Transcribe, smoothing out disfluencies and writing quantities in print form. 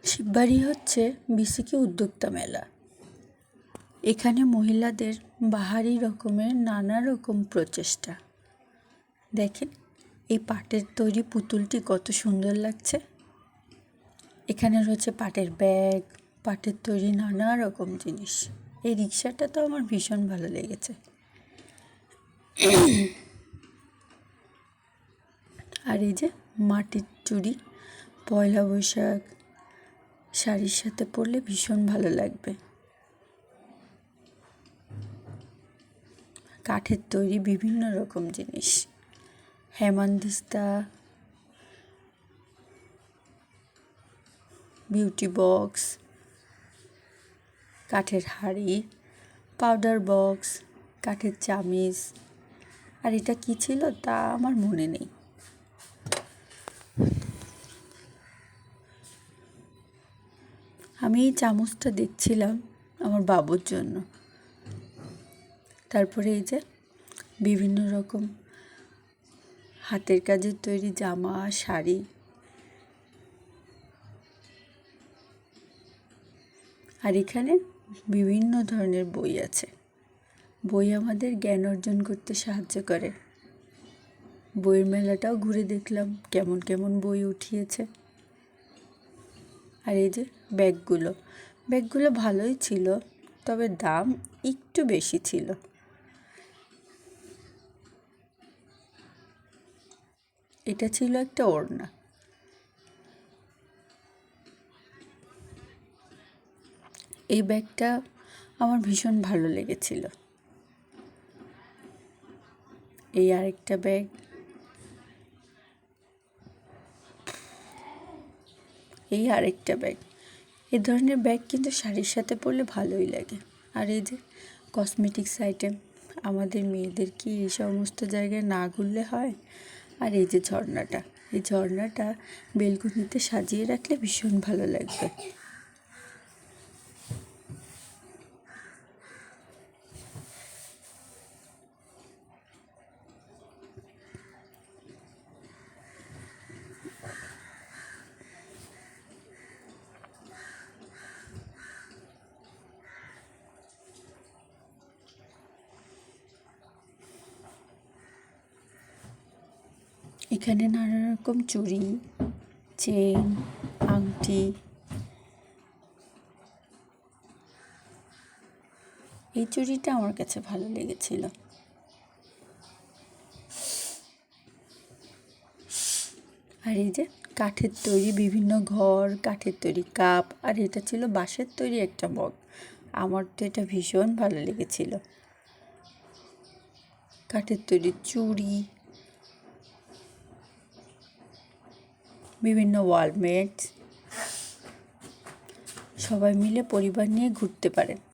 শিববাড়ি হচ্ছে বিসিকে উদ্যোক্তা মেলা। এখানে মহিলাদের বাহারি রকমের নানা রকম প্রচেষ্টা। দেখেন এই পাটের তৈরি পুতুলটি কত সুন্দর লাগছে। এখানে রয়েছে পাটের ব্যাগ, পাটের তৈরি নানা রকম জিনিস। এই রিক্সাটা তো আমার ভীষণ ভালো লেগেছে। আর এই যে মাটির চুড়ি, পয়লা বৈশাখ শাড়ির সাথে পরলে ভীষণ ভালো লাগবে। কাঠের তৈরি বিভিন্ন রকম জিনিস, হেমানদিস্তা, বিউটি বক্স, কাঠের হাঁড়ি, পাউডার বক্স, কাঠের চামিচ। আর এটা কি ছিল তা আমার মনে নেই। আমি এই চামচটা দেখছিলাম আমার বাবুর জন্য। তারপরে এই যে বিভিন্ন রকম হাতের কাজের তৈরি জামা, শাড়ি। আর এখানে বিভিন্ন ধরনের বই আছে। বই আমাদের জ্ঞান অর্জন করতে সাহায্য করে। বইয়ের মেলাটাও ঘুরে দেখলাম কেমন কেমন বই উঠিয়েছে। আর এই যে ব্যাগগুলো ভালোই ছিল, তবে দাম একটু বেশি ছিল। এটা ছিল একটা ওড়না। এই ব্যাগটা আমার ভীষণ ভালো লেগেছিল। এই আরেকটা ব্যাগ, এই আরেকটা ব্যাগ। এই ধরনের ব্যাগ কিন্তু শাড়ির সাথে পরলে ভালোই লাগে। আর এই যে কসমেটিক্স আইটেম, আমাদের মেয়েদের কি এই সমস্ত জায়গায় না ঘুরলে হয়। আর এই যে ঝর্ণাটা, এই ঝর্ণাটা বেলকুনিতে সাজিয়ে রাখলে ভীষণ ভালো লাগবে। এখানে নানা রকম চুড়ি, চেন, আংটি। এই চুড়িটা আমার কাছে ভালো লেগেছিল। আর এই যে কাঠের তৈরি বিভিন্ন ঘর, কাঠের তৈরি কাপ। আর এটা ছিল বাঁশের তৈরি একটা মগ। আমার তো এটা ভীষণ ভালো লেগেছিল। কাঠের তৈরি চুড়ি, বিভিন্ন ওয়ালমেট। সবাই মিলে পরিবার নিয়ে ঘুরতে পারেন।